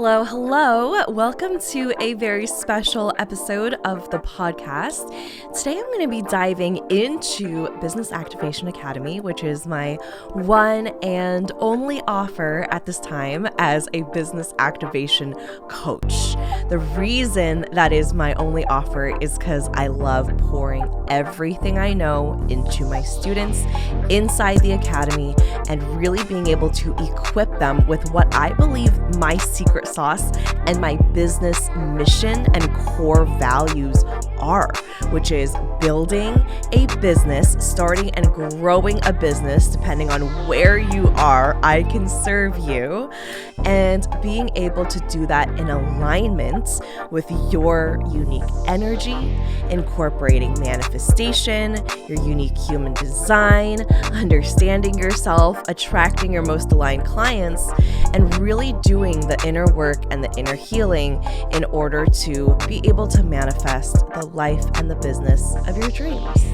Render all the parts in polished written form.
Hello, hello. Welcome to a very special episode of the podcast. Today I'm going to be diving into Business Activation Academy, which is my one and only offer at this time as a business activation coach. The reason that is my only offer is because I love pouring everything I know into my students inside the academy and really being able to equip them with what I believe my secret sauce and my business mission and core values are, which is building a business, starting and growing a business, depending on where you are, I can serve you, and being able to do that in alignment with your unique energy, incorporating manifestation, your unique human design, understanding yourself, attracting your most aligned clients, and really doing the inner work and the inner healing in order to be able to manifest the life and the business of your dreams.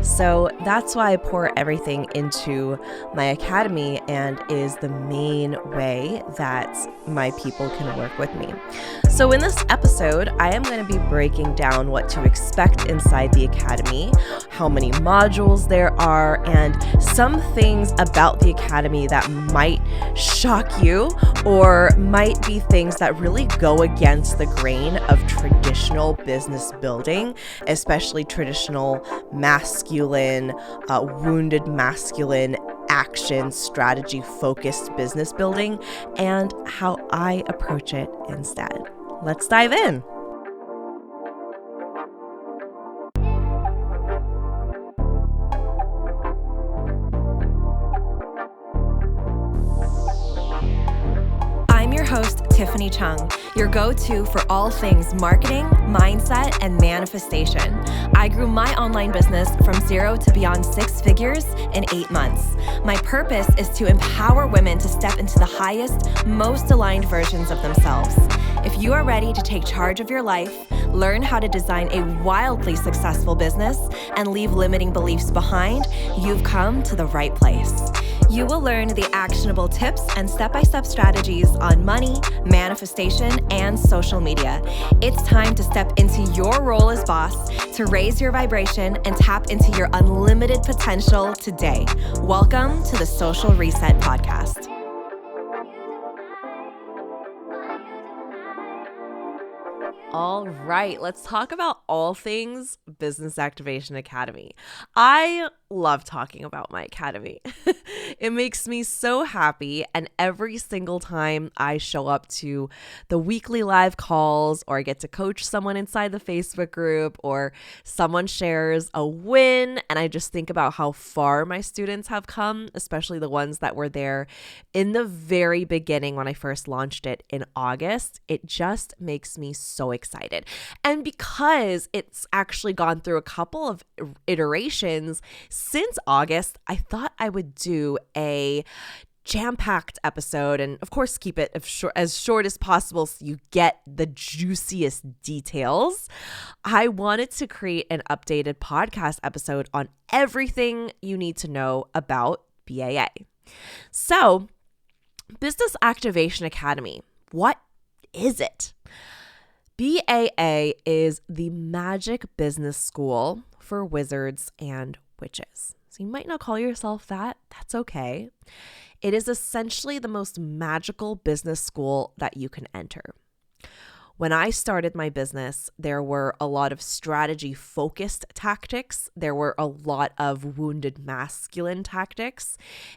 So that's why I pour everything into my academy and is the main way that my people can work with me. So in this episode, I am going to be breaking down what to expect inside the academy, how many modules there are, and some things about the academy that might shock you or might be things that really go against the grain of traditional business building, especially traditional masculine, wounded masculine action strategy focused business building, and how I approach it instead. Let's dive in. I'm your host, Tiffany Cheung, your go-to for all things marketing, mindset, and manifestation. I grew my online business from 0 to beyond 6 figures in 8 months. My purpose is to empower women to step into the highest, most aligned versions of themselves. If you are ready to take charge of your life, learn how to design a wildly successful business, and leave limiting beliefs behind, you've come to the right place. You will learn the actionable tips and step-by-step strategies on money, manifestation, and social media. It's time to step into your role as boss, to raise your vibration and tap into your unlimited potential today. Welcome to the Social Reset Podcast. All right, let's talk about all things Business Activation Academy. I love talking about my academy. It makes me so happy, and every single time I show up to the weekly live calls, or I get to coach someone inside the Facebook group, or someone shares a win, and I just think about how far my students have come, especially the ones that were there in the very beginning when I first launched it in August. It just makes me so excited. And because it's actually gone through a couple of iterations since August, I thought I would do a jam-packed episode and of course keep it as short as possible so you get the juiciest details. I wanted to create an updated podcast episode on everything you need to know about BAA. So, Business Activation Academy, what is it? BAA is the magic business school for wizards and witches. So you might not call yourself that. That's okay. It is essentially the most magical business school that you can enter. When I started my business, there were a lot of strategy-focused tactics. There were a lot of wounded masculine tactics.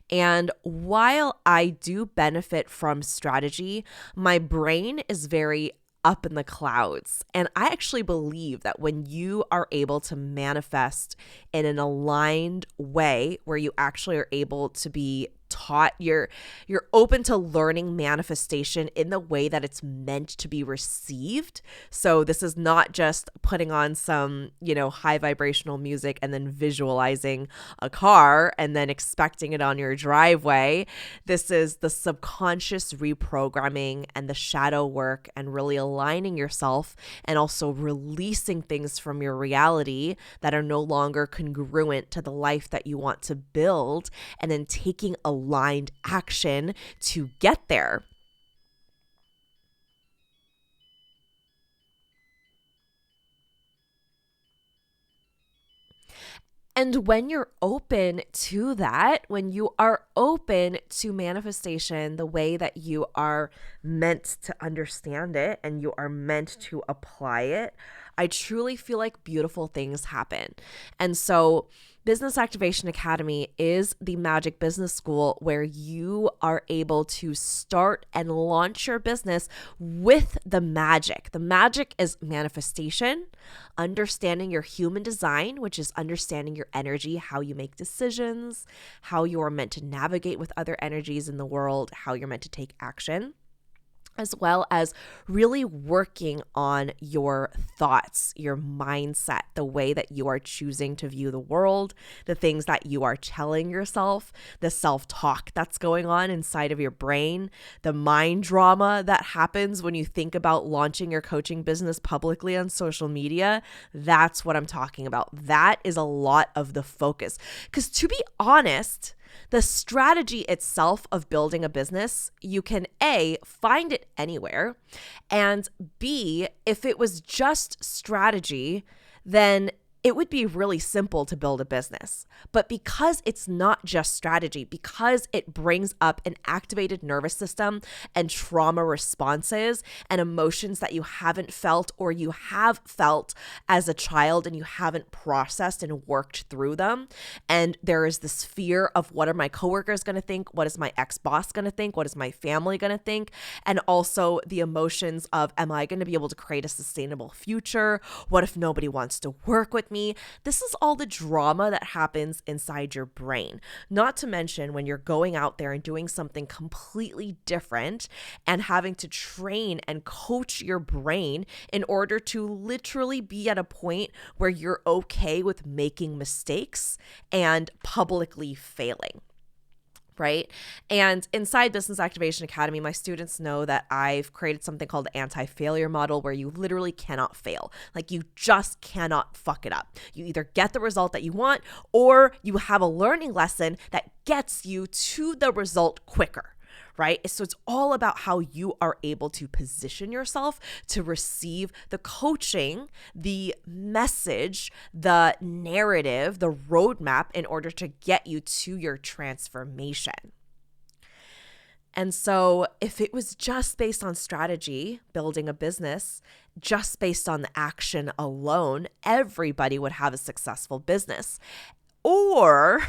And while I do benefit from strategy, my brain is very up in the clouds. And I actually believe that when you are able to manifest in an aligned way where you actually are able to be taught, you're open to learning manifestation in the way that it's meant to be received. So this is not just putting on some, high vibrational music and then visualizing a car and then expecting it on your driveway. This is the subconscious reprogramming and the shadow work and really aligning yourself and also releasing things from your reality that are no longer congruent to the life that you want to build, and then taking aligned action to get there. And when you're open to that, when you are open to manifestation the way that you are meant to understand it and you are meant to apply it, I truly feel like beautiful things happen. And so Business Activation Academy is the magic business school where you are able to start and launch your business with the magic. The magic is manifestation, understanding your human design, which is understanding your energy, how you make decisions, how you are meant to navigate with other energies in the world, how you're meant to take action, as well as really working on your thoughts, your mindset, the way that you are choosing to view the world, the things that you are telling yourself, the self-talk that's going on inside of your brain, the mind drama that happens when you think about launching your coaching business publicly on social media. That's what I'm talking about. That is a lot of the focus. Because to be honest, the strategy itself of building a business, you can A, find it anywhere, and B, if it was just strategy, then it would be really simple to build a business. But because it's not just strategy, because it brings up an activated nervous system and trauma responses and emotions that you haven't felt or you have felt as a child and you haven't processed and worked through them. And there is this fear of what are my coworkers going to think? What is my ex-boss going to think? What is my family going to think? And also the emotions of, am I going to be able to create a sustainable future? What if nobody wants to work with me? This is all the drama that happens inside your brain. Not to mention when you're going out there and doing something completely different and having to train and coach your brain in order to literally be at a point where you're okay with making mistakes and publicly failing. Right? And inside Business Activation Academy, my students know that I've created something called the anti-failure model where you literally cannot fail. Like you just cannot fuck it up. You either get the result that you want or you have a learning lesson that gets you to the result quicker. Right? So it's all about how you are able to position yourself to receive the coaching, the message, the narrative, the roadmap in order to get you to your transformation. And so if it was just based on strategy, building a business, just based on the action alone, everybody would have a successful business. Or,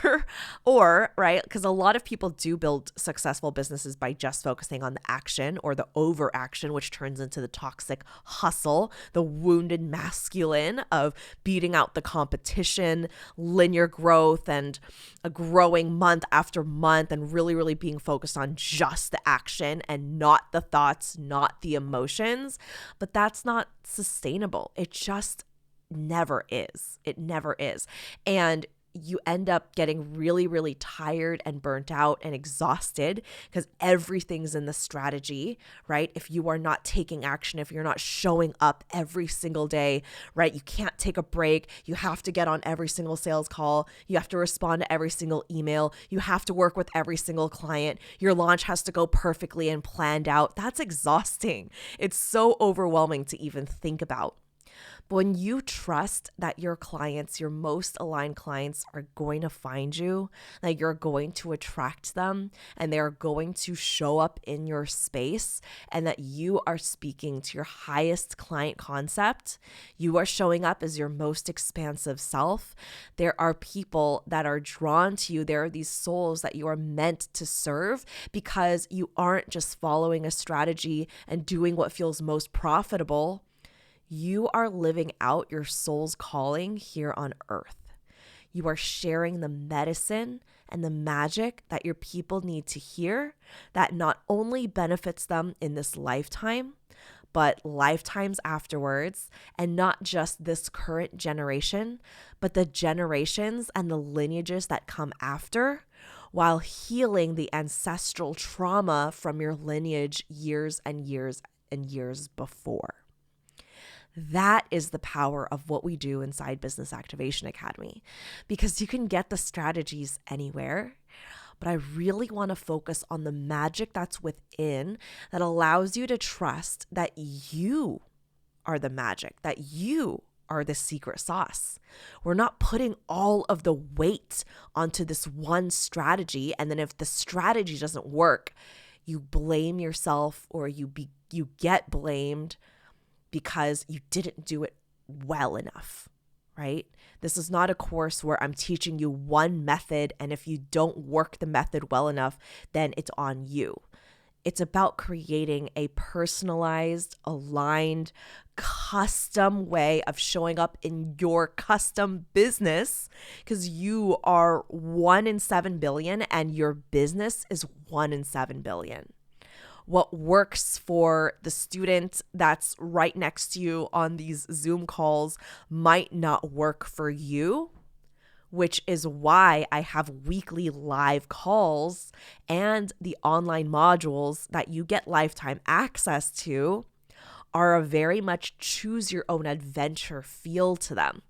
right, because a lot of people do build successful businesses by just focusing on the action or the overaction, which turns into the toxic hustle, the wounded masculine of beating out the competition, linear growth, and a growing month after month, and really, really being focused on just the action and not the thoughts, not the emotions. But that's not sustainable. It just never is. It never is. And you end up getting really, really tired and burnt out and exhausted because everything's in the strategy, right? If you are not taking action, if you're not showing up every single day, right? You can't take a break. You have to get on every single sales call. You have to respond to every single email. You have to work with every single client. Your launch has to go perfectly and planned out. That's exhausting. It's so overwhelming to even think about. But when you trust that your clients, your most aligned clients, are going to find you, that you're going to attract them, and they're going to show up in your space, and that you are speaking to your highest client concept, you are showing up as your most expansive self, there are people that are drawn to you. There are these souls that you are meant to serve because you aren't just following a strategy and doing what feels most profitable. You are living out your soul's calling here on earth. You are sharing the medicine and the magic that your people need to hear that not only benefits them in this lifetime, but lifetimes afterwards, and not just this current generation, but the generations and the lineages that come after, while healing the ancestral trauma from your lineage years and years and years before. That is the power of what we do inside Business Activation Academy, because you can get the strategies anywhere, but I really want to focus on the magic that's within that allows you to trust that you are the magic, that you are the secret sauce. We're not putting all of the weight onto this one strategy. And then if the strategy doesn't work, you blame yourself, or you get blamed because you didn't do it well enough, right? This is not a course where I'm teaching you one method, and if you don't work the method well enough, then it's on you. It's about creating a personalized, aligned, custom way of showing up in your custom business, because you are 1 in 7 billion and your business is 1 in 7 billion. What works for the student that's right next to you on these Zoom calls might not work for you, which is why I have weekly live calls and the online modules that you get lifetime access to are a very much choose your own adventure feel to them.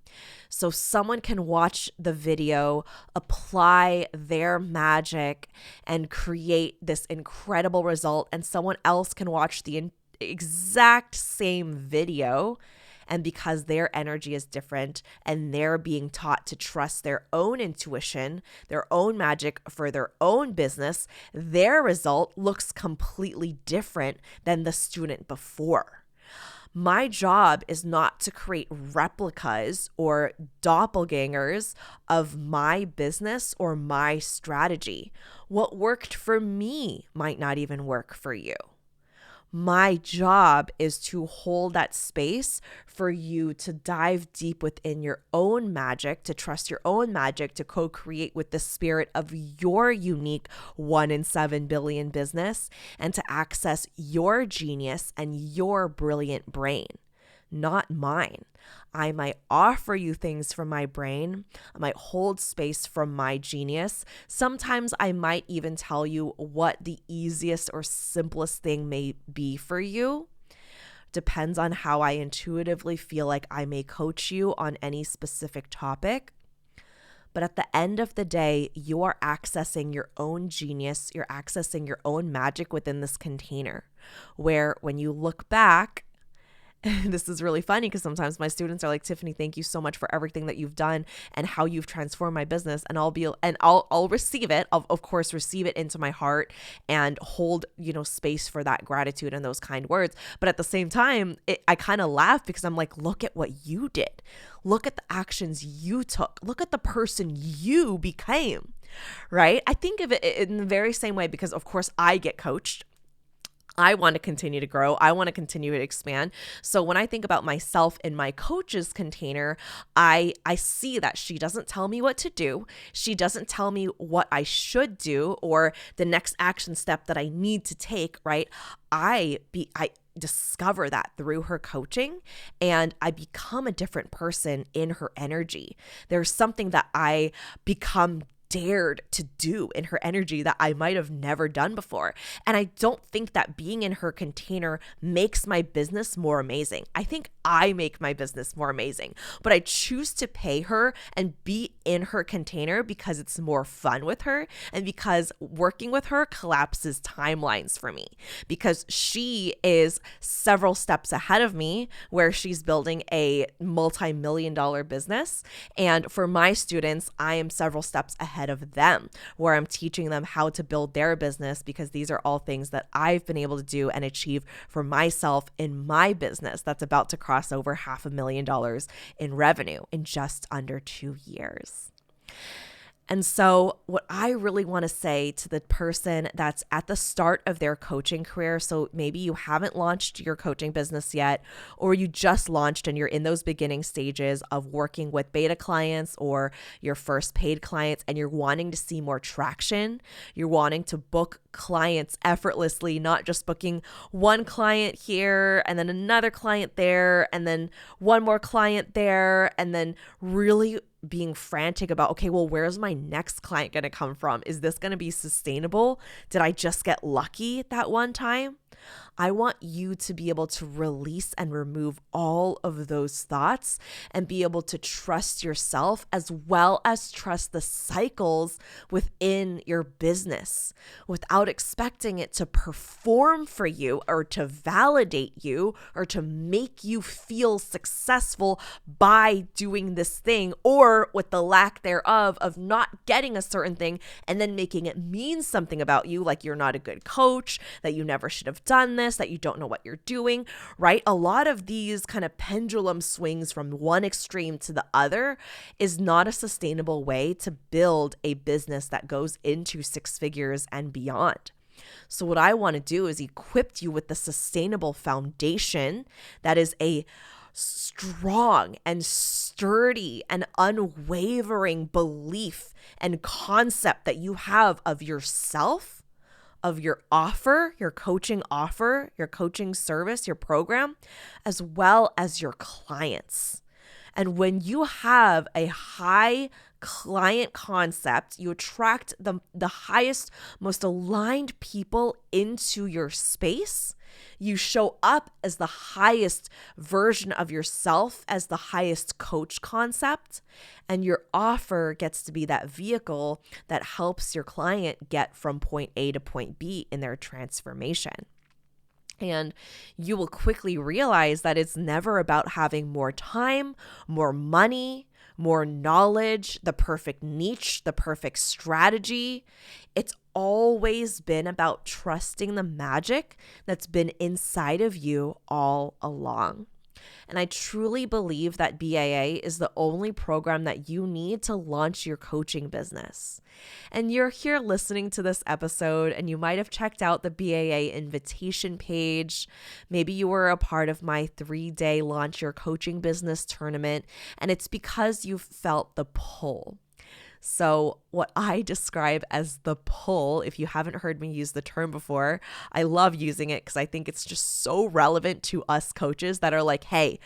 So someone can watch the video, apply their magic, and create this incredible result, and someone else can watch the exact same video, and because their energy is different and they're being taught to trust their own intuition, their own magic for their own business, their result looks completely different than the student before. My job is not to create replicas or doppelgangers of my business or my strategy. What worked for me might not even work for you. My job is to hold that space for you to dive deep within your own magic, to trust your own magic, to co-create with the spirit of your unique 1 in 7 billion business, and to access your genius and your brilliant brain, not mine. I might offer you things from my brain. I might hold space from my genius. Sometimes I might even tell you what the easiest or simplest thing may be for you. Depends on how I intuitively feel like I may coach you on any specific topic. But at the end of the day, you are accessing your own genius. You're accessing your own magic within this container, where when you look back, this is really funny because sometimes my students are like, Tiffany, thank you so much for everything that you've done and how you've transformed my business. And I'll receive it. I'll of course receive it into my heart and hold, space for that gratitude and those kind words. But at the same time, I kind of laugh because I'm like, look at what you did. Look at the actions you took. Look at the person you became, right? I think of it in the very same way because of course I get coached. I want to continue to grow. I want to continue to expand. So when I think about myself in my coach's container, I see that she doesn't tell me what to do. She doesn't tell me what I should do or the next action step that I need to take, right? I discover that through her coaching, and I become a different person in her energy. There's something that I become dared to do in her energy that I might have never done before. And I don't think that being in her container makes my business more amazing. I think I make my business more amazing, but I choose to pay her and be in her container because it's more fun with her and because working with her collapses timelines for me, because she is several steps ahead of me where she's building a multi-million-dollar business. And for my students, I am several steps ahead of them where I'm teaching them how to build their business, because these are all things that I've been able to do and achieve for myself in my business that's about to cross over $500,000 in revenue in just under 2 years. And so what I really want to say to the person that's at the start of their coaching career, so maybe you haven't launched your coaching business yet, or you just launched and you're in those beginning stages of working with beta clients or your first paid clients, and you're wanting to see more traction. You're wanting to book clients effortlessly, not just booking one client here and then another client there and then one more client there, and then really being frantic about, okay, well, where's my next client going to come from? Is this going to be sustainable? Did I just get lucky that one time? I want you to be able to release and remove all of those thoughts and be able to trust yourself as well as trust the cycles within your business without expecting it to perform for you or to validate you or to make you feel successful by doing this thing, or with the lack thereof of not getting a certain thing and then making it mean something about you, like you're not a good coach, that you never should have done this, that you don't know what you're doing, right? A lot of these kind of pendulum swings from one extreme to the other is not a sustainable way to build a business that goes into six figures and beyond. So what I want to do is equip you with the sustainable foundation that is a strong and sturdy and unwavering belief and concept that you have of yourself, of your offer, your coaching service, your program, as well as your clients. And when you have a high client concept, you attract the highest, most aligned people into your space. You show up as the highest version of yourself, as the highest coach concept, and your offer gets to be that vehicle that helps your client get from point A to point B in their transformation. And you will quickly realize that it's never about having more time, more money, more knowledge, the perfect niche, the perfect strategy. It's always been about trusting the magic that's been inside of you all along. And I truly believe that BAA is the only program that you need to launch your coaching business. And you're here listening to this episode and you might have checked out the BAA invitation page. Maybe you were a part of my 3-day Launch Your Coaching Business tournament, and it's because you felt the pull. So what I describe as the pull, if you haven't heard me use the term before, I love using it because I think it's just so relevant to us coaches that are like, hey,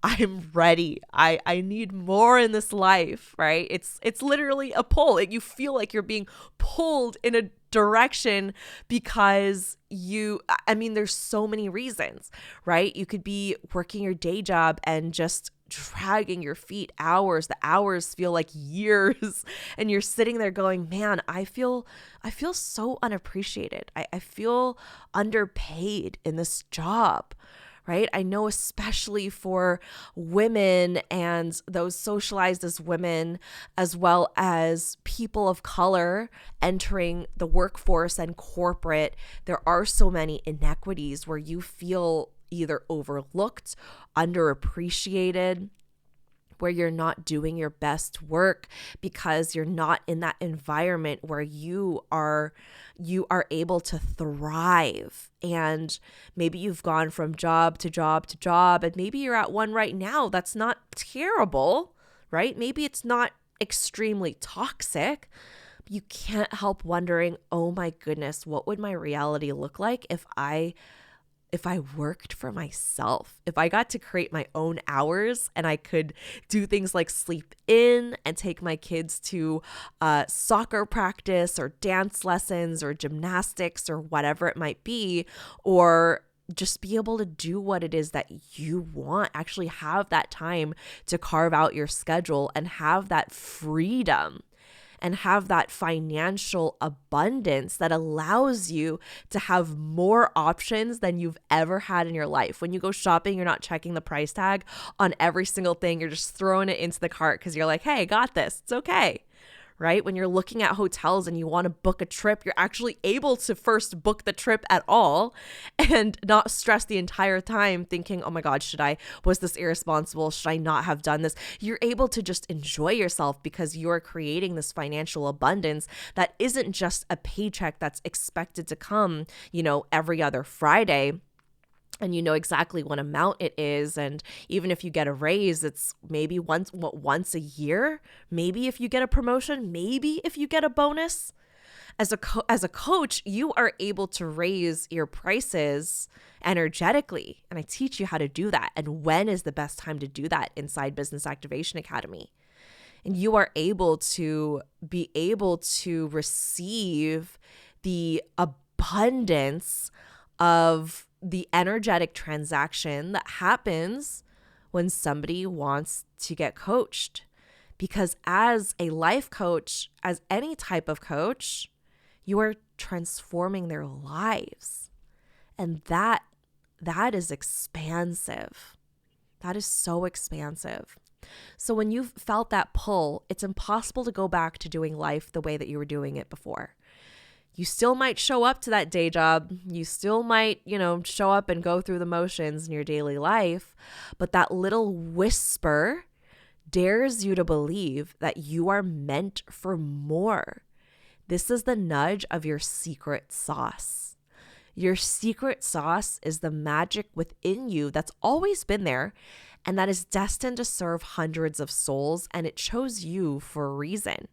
I'm ready. I need more in this life, right? It's literally a pull. You feel like you're being pulled in a direction because there's so many reasons, right? You could be working your day job and just dragging your feet hours. The hours feel like years and you're sitting there going, man, I feel so unappreciated. I feel underpaid in this job, right? I know especially for women and those socialized as women, as well as people of color entering the workforce and corporate, there are so many inequities where you feel either overlooked, underappreciated, where you're not doing your best work because you're not in that environment where you are able to thrive. And maybe you've gone from job to job to job, and maybe you're at one right now that's not terrible, right? Maybe it's not extremely toxic. You can't help wondering, oh my goodness, what would my reality look like if I worked for myself, if I got to create my own hours and I could do things like sleep in and take my kids to soccer practice or dance lessons or gymnastics or whatever it might be, or just be able to do what it is that you want, actually have that time to carve out your schedule and have that freedom and have that financial abundance that allows you to have more options than you've ever had in your life. When you go shopping, you're not checking the price tag on every single thing. You're just throwing it into the cart because you're like, hey, I got this. It's okay. Right? When you're looking at hotels and you want to book a trip, you're actually able to first book the trip at all and not stress the entire time thinking, oh my God, was this irresponsible? Should I not have done this? You're able to just enjoy yourself because you're creating this financial abundance that isn't just a paycheck that's expected to come, every other Friday. And you know exactly what amount it is. And even if you get a raise, it's maybe once a year. Maybe if you get a promotion, maybe if you get a bonus. As a coach, you are able to raise your prices energetically. And I teach you how to do that. And when is the best time to do that inside Business Activation Academy. And you are able to receive the abundance of the energetic transaction that happens when somebody wants to get coached. Because as a life coach, as any type of coach, you are transforming their lives. And that is expansive. That is so expansive. So when you've felt that pull, it's impossible to go back to doing life the way that you were doing it before. You still might show up to that day job. You still might, show up and go through the motions in your daily life. But that little whisper dares you to believe that you are meant for more. This is the nudge of your secret sauce. Your secret sauce is the magic within you that's always been there and that is destined to serve hundreds of souls, and it chose you for a reason.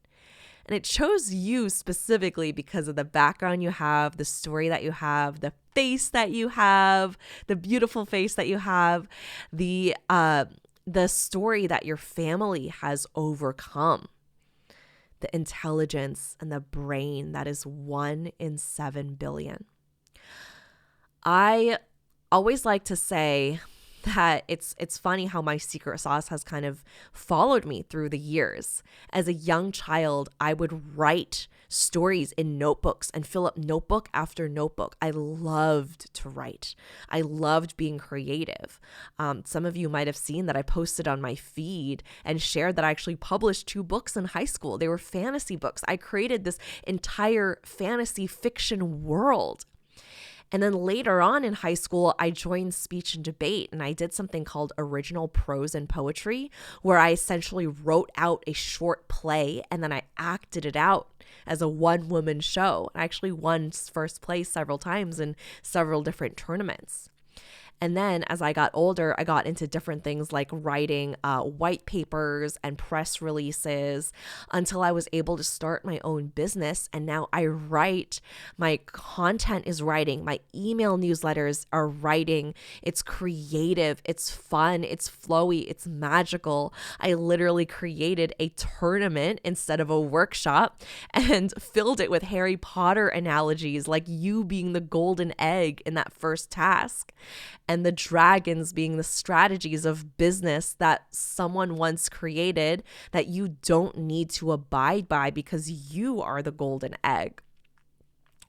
And it chose you specifically because of the background you have, the story that you have, the face that you have, the beautiful face that you have, the story that your family has overcome, the intelligence and the brain that is 1 in 7 billion. I always like to say that it's funny how my secret sauce has kind of followed me through the years. As a young child, I would write stories in notebooks and fill up notebook after notebook. I loved to write. I loved being creative. Some of you might have seen that I posted on my feed and shared that I actually published 2 books in high school. They were fantasy books. I created this entire fantasy fiction world. And then later on in high school, I joined speech and debate, and I did something called original prose and poetry, where I essentially wrote out a short play and then I acted it out as a one-woman show. I actually won first place several times in several different tournaments. And then as I got older, I got into different things like writing white papers and press releases until I was able to start my own business. And now I write, my content is writing, my email newsletters are writing. It's creative, it's fun, it's flowy, it's magical. I literally created a tournament instead of a workshop and filled it with Harry Potter analogies, like you being the golden egg in that first task, and the dragons being the strategies of business that someone once created that you don't need to abide by because you are the golden egg.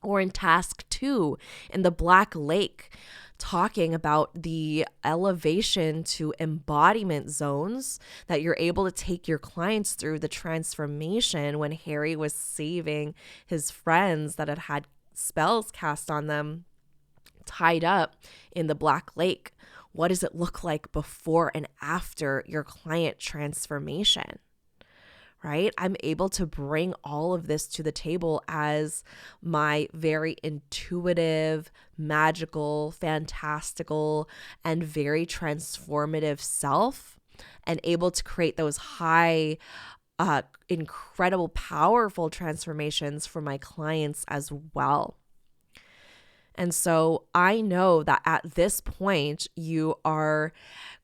Or in task 2 in the Black Lake, talking about the elevation to embodiment zones that you're able to take your clients through, the transformation when Harry was saving his friends that had had spells cast on them, tied up in the Black Lake. What does it look like before and after your client transformation? Right? I'm able to bring all of this to the table as my very intuitive, magical, fantastical, and very transformative self, and able to create those high, incredible, powerful transformations for my clients as well. And so I know that at this point, you are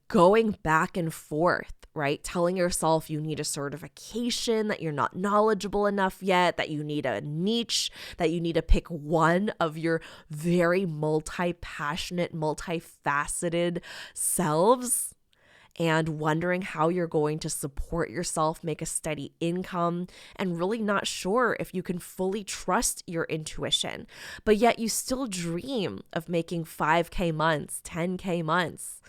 going back and forth, right? Telling yourself you need a certification, that you're not knowledgeable enough yet, that you need a niche, that you need to pick one of your very multi-passionate, multifaceted selves, and wondering how you're going to support yourself, make a steady income, and really not sure if you can fully trust your intuition. But yet you still dream of making 5K months, 10K months,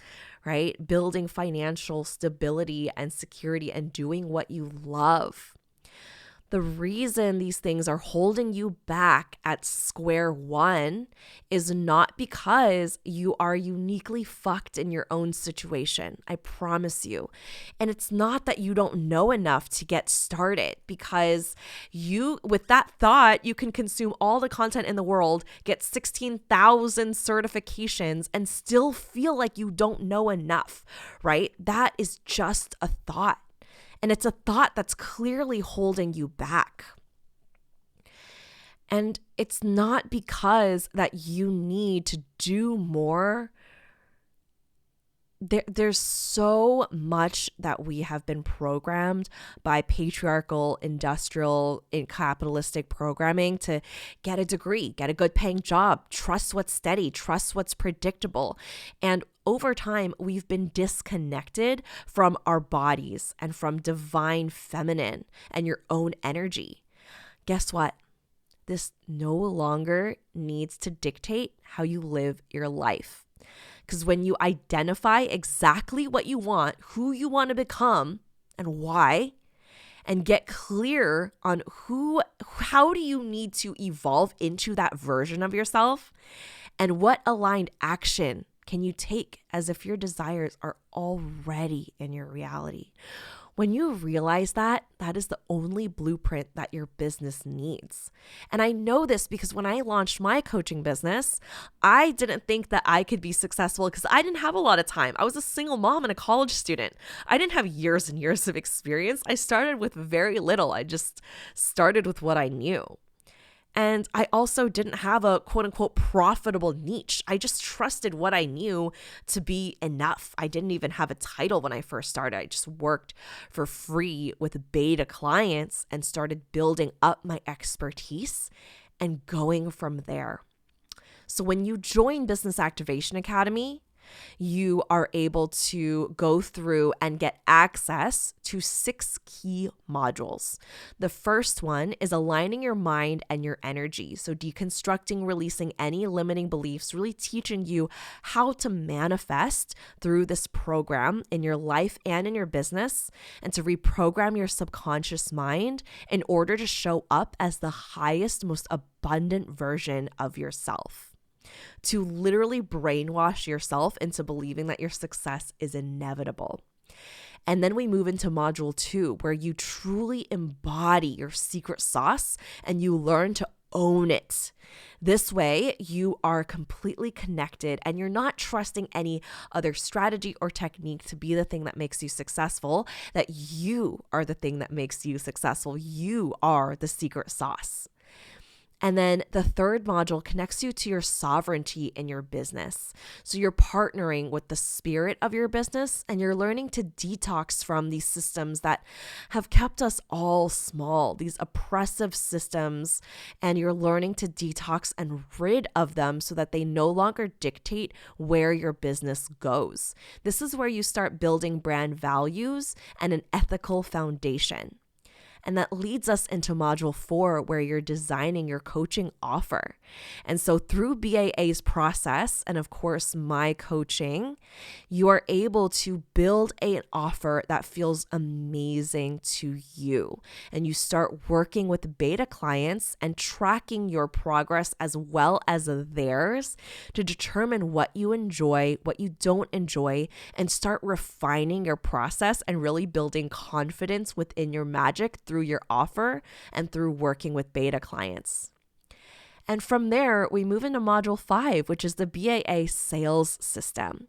right? Building financial stability and security and doing what you love. The reason these things are holding you back at square one is not because you are uniquely fucked in your own situation. I promise you. And it's not that you don't know enough to get started, because with that thought, you can consume all the content in the world, get 16,000 certifications, and still feel like you don't know enough, right? That is just a thought. And it's a thought that's clearly holding you back. And it's not because that you need to do more there's so much that we have been programmed by patriarchal, industrial, and capitalistic programming to get a degree, get a good paying job, trust what's steady, trust what's predictable. And over time, we've been disconnected from our bodies and from divine feminine and your own energy. Guess what? This no longer needs to dictate how you live your life. Because when you identify exactly what you want, who you want to become, and why, and get clear on how do you need to evolve into that version of yourself, and what aligned action can you take as if your desires are already in your reality. When you realize that, that is the only blueprint that your business needs. And I know this because when I launched my coaching business, I didn't think that I could be successful because I didn't have a lot of time. I was a single mom and a college student. I didn't have years and years of experience. I started with very little. I just started with what I knew. And I also didn't have a quote unquote profitable niche. I just trusted what I knew to be enough. I didn't even have a title when I first started. I just worked for free with beta clients and started building up my expertise and going from there. So when you join Business Activation Academy, you are able to go through and get access to 6 key modules. The first one is aligning your mind and your energy. So deconstructing, releasing any limiting beliefs, really teaching you how to manifest through this program in your life and in your business, and to reprogram your subconscious mind in order to show up as the highest, most abundant version of yourself. To literally brainwash yourself into believing that your success is inevitable. And then we move into module 2, where you truly embody your secret sauce and you learn to own it. This way, you are completely connected and you're not trusting any other strategy or technique to be the thing that makes you successful, that you are the thing that makes you successful. You are the secret sauce. And then the third module connects you to your sovereignty in your business. So you're partnering with the spirit of your business and you're learning to detox from these systems that have kept us all small, these oppressive systems, and you're learning to detox and rid of them so that they no longer dictate where your business goes. This is where you start building brand values and an ethical foundation. And that leads us into module 4, where you're designing your coaching offer. And so through BAA's process, and of course my coaching, you are able to build an offer that feels amazing to you. And you start working with beta clients and tracking your progress as well as theirs to determine what you enjoy, what you don't enjoy, and start refining your process and really building confidence within your magic through your offer and through working with beta clients. And from there, we move into module 5, which is the BAA sales system.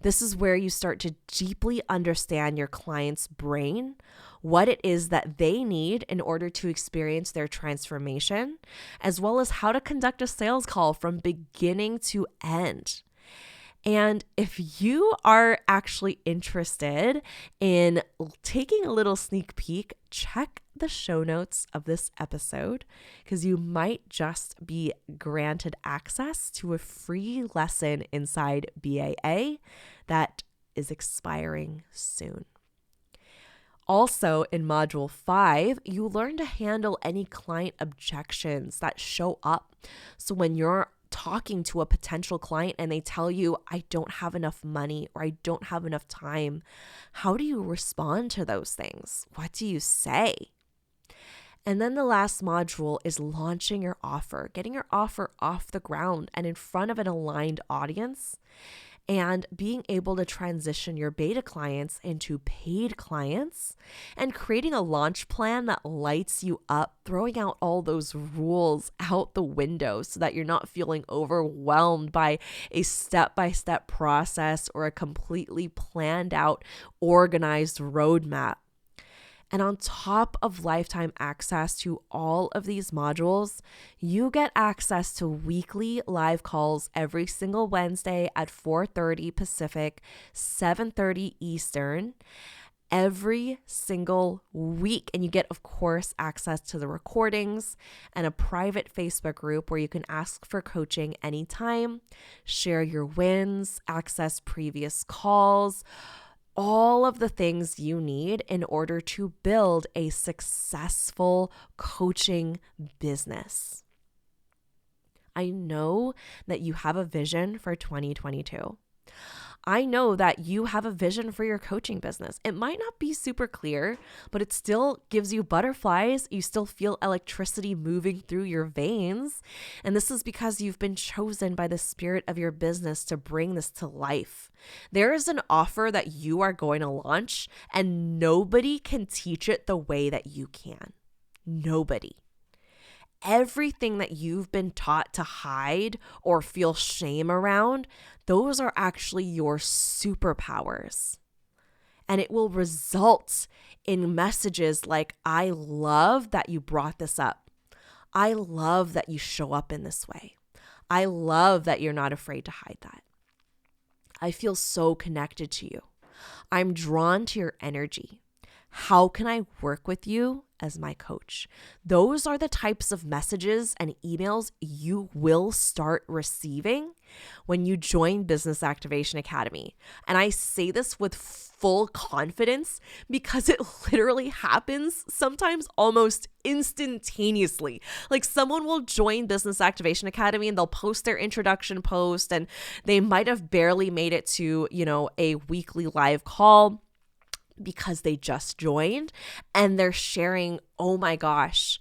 This is where you start to deeply understand your client's brain, what it is that they need in order to experience their transformation, as well as how to conduct a sales call from beginning to end. And if you are actually interested in taking a little sneak peek, check the show notes of this episode, because you might just be granted access to a free lesson inside BAA that is expiring soon. Also, in module 5, you learn to handle any client objections that show up. So when you're talking to a potential client and they tell you, I don't have enough money or I don't have enough time, how do you respond to those things? What do you say? And then the last module is launching your offer, getting your offer off the ground and in front of an aligned audience, and being able to transition your beta clients into paid clients, and creating a launch plan that lights you up, throwing out all those rules out the window so that you're not feeling overwhelmed by a step-by-step process or a completely planned out, organized roadmap. And on top of lifetime access to all of these modules, you get access to weekly live calls every single Wednesday at 4:30 Pacific, 7:30 Eastern, every single week. And you get, of course, access to the recordings and a private Facebook group where you can ask for coaching anytime, share your wins, access previous calls, all of the things you need in order to build a successful coaching business. I know that you have a vision for 2022. I know that you have a vision for your coaching business. It might not be super clear, but it still gives you butterflies. You still feel electricity moving through your veins. And this is because you've been chosen by the spirit of your business to bring this to life. There is an offer that you are going to launch, and nobody can teach it the way that you can. Nobody. Everything that you've been taught to hide or feel shame around, those are actually your superpowers. And it will result in messages like, I love that you brought this up. I love that you show up in this way. I love that you're not afraid to hide that. I feel so connected to you. I'm drawn to your energy. How can I work with you as my coach? Those are the types of messages and emails you will start receiving when you join Business Activation Academy. And I say this with full confidence because it literally happens sometimes almost instantaneously. Like someone will join Business Activation Academy and they'll post their introduction post, and they might have barely made it to, a weekly live call because they just joined, and they're sharing, oh my gosh,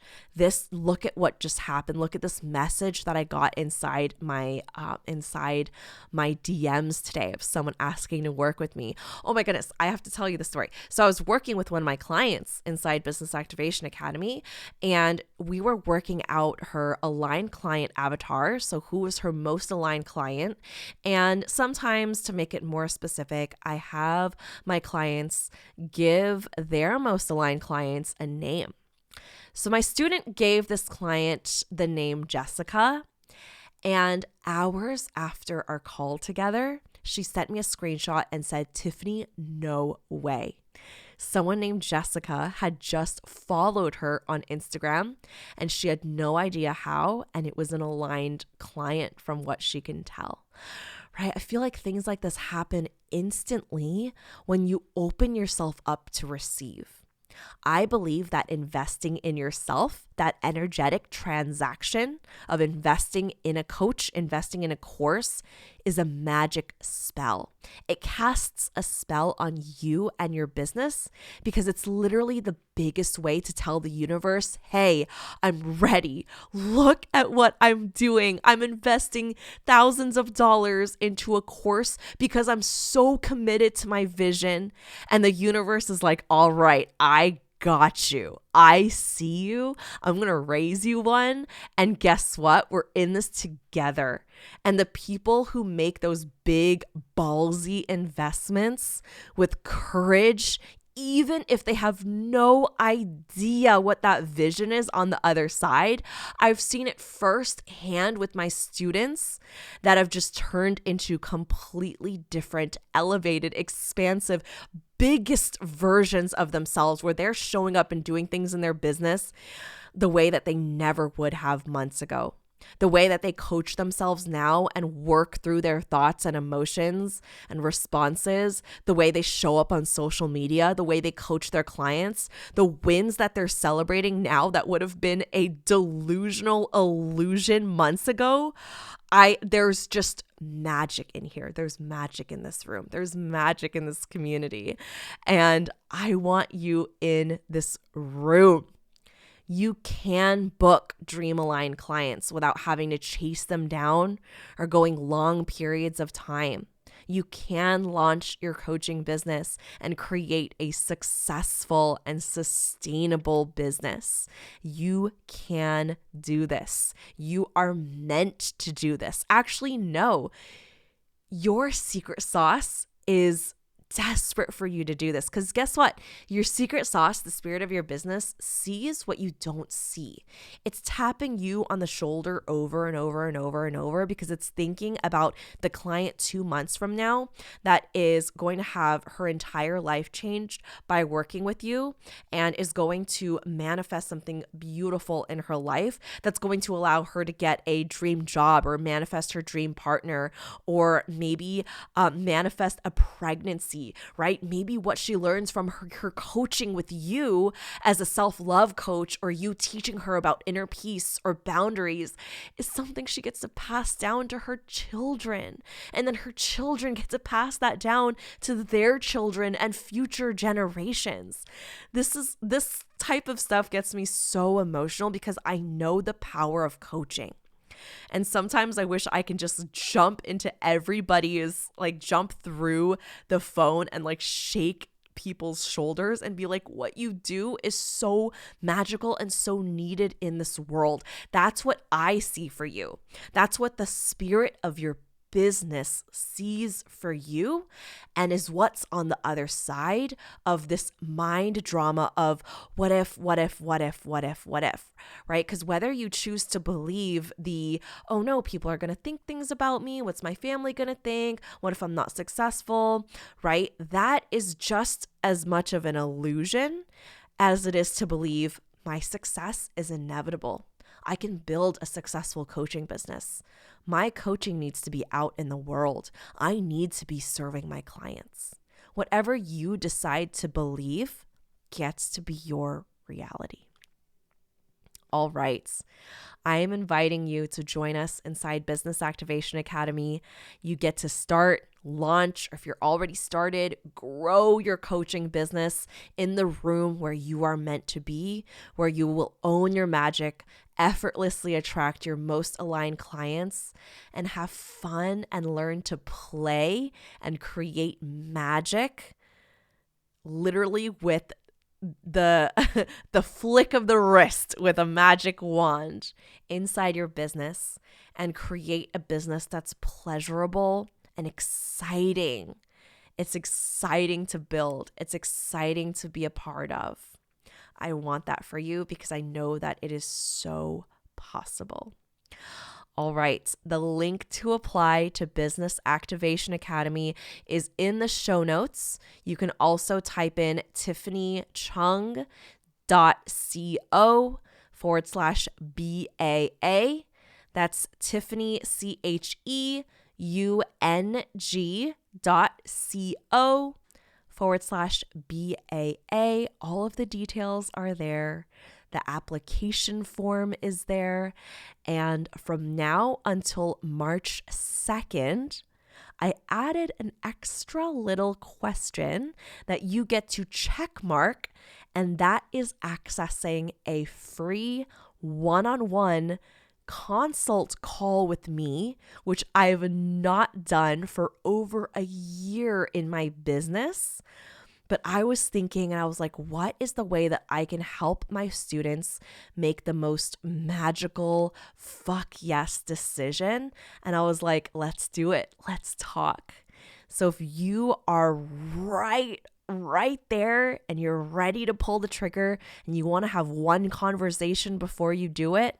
look at what just happened. Look at this message that I got inside my DMs today of someone asking to work with me. Oh my goodness, I have to tell you the story. So I was working with one of my clients inside Business Activation Academy, and we were working out her aligned client avatar. So who was her most aligned client? And sometimes, to make it more specific, I have my clients give their most aligned clients a name. So my student gave this client the name Jessica, and hours after our call together, she sent me a screenshot and said, Tiffany, no way. Someone named Jessica had just followed her on Instagram, and she had no idea how, and it was an aligned client from what she can tell. Right? I feel like things like this happen instantly when you open yourself up to receive. I believe that investing in yourself, that energetic transaction of investing in a coach, investing in a course, is a magic spell. It casts a spell on you and your business because it's literally the biggest way to tell the universe, hey, I'm ready. Look at what I'm doing. I'm investing thousands of dollars into a course because I'm so committed to my vision. And the universe is like, all right, I got you. I see you. I'm going to raise you one. And guess what? We're in this together. And the people who make those big, ballsy investments with courage, even if they have no idea what that vision is on the other side, I've seen it firsthand with my students that have just turned into completely different, elevated, expansive, biggest versions of themselves where they're showing up and doing things in their business the way that they never would have months ago. The way that they coach themselves now and work through their thoughts and emotions and responses, the way they show up on social media, the way they coach their clients, the wins that they're celebrating now that would have been a delusional illusion months ago. There's just magic in here. There's magic in this room. There's magic in this community. And I want you in this room. You can book dream aligned clients without having to chase them down or going long periods of time. You can launch your coaching business and create a successful and sustainable business. You can do this. You are meant to do this. Actually, no. Your secret sauce is desperate for you to do this, because guess what? Your secret sauce, the spirit of your business, sees what you don't see. It's tapping you on the shoulder over and over and over and over because it's thinking about the client 2 months from now that is going to have her entire life changed by working with you and is going to manifest something beautiful in her life that's going to allow her to get a dream job or manifest her dream partner, or maybe manifest a pregnancy, right? Maybe what she learns from her coaching with you as a self-love coach, or you teaching her about inner peace or boundaries, is something she gets to pass down to her children. And then her children get to pass that down to their children and future generations. This type of stuff gets me so emotional because I know the power of coaching. And sometimes I wish I can just jump through the phone and like shake people's shoulders and be like, what you do is so magical and so needed in this world. That's what I see for you. That's what the spirit of your business sees for you, and is what's on the other side of this mind drama of what if, right? Because whether you choose to believe oh no, people are going to think things about me, what's my family going to think, what if I'm not successful, right? That is just as much of an illusion as it is to believe my success is inevitable. I can build a successful coaching business. My coaching needs to be out in the world. I need to be serving my clients. Whatever you decide to believe gets to be your reality. All right. I am inviting you to join us inside Business Activation Academy. You get to start, launch, or if you're already started, grow your coaching business in the room where you are meant to be, where you will own your magic, effortlessly attract your most aligned clients, and have fun and learn to play and create magic literally with the flick of the wrist with a magic wand inside your business, and create a business that's pleasurable and exciting. It's exciting to build. It's exciting to be a part of. I want that for you because I know that it is so possible. All right, the link to apply to Business Activation Academy is in the show notes. You can also type in tiffanycheung.co/BAA. That's Tiffany, CHEUNG.co/BAA. All of the details are there. The application form is there. And from now until March 2nd, I added an extra little question that you get to check mark, and that is accessing a free one-on-one consult call with me, which I've not done for over a year in my business. But I was thinking, and I was like, what is the way that I can help my students make the most magical fuck yes decision? And I was like, let's do it. Let's talk. So if you are right there and you're ready to pull the trigger and you want to have one conversation before you do it,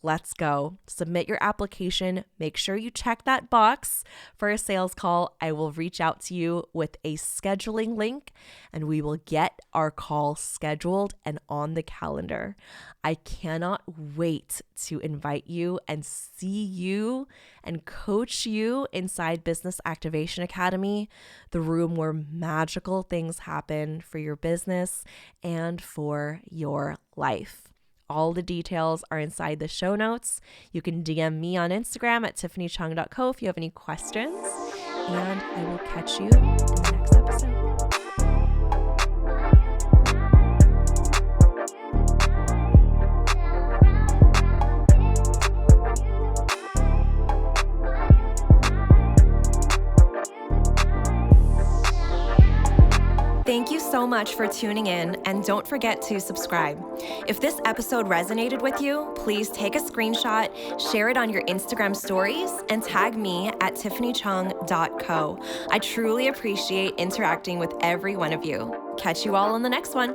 let's go. Submit your application. Make sure you check that box for a sales call. I will reach out to you with a scheduling link, and we will get our call scheduled and on the calendar. I cannot wait to invite you and see you and coach you inside Business Activation Academy, the room where magical things happen for your business and for your life. All the details are inside the show notes. You can DM me on Instagram at tiffanycheung.co if you have any questions. And I will catch you in the next episode. Thank you so much for tuning in, and don't forget to subscribe. If this episode resonated with you, please take a screenshot, share it on your Instagram stories, and tag me at tiffanycheung.co. I truly appreciate interacting with every one of you. Catch you all on the next one.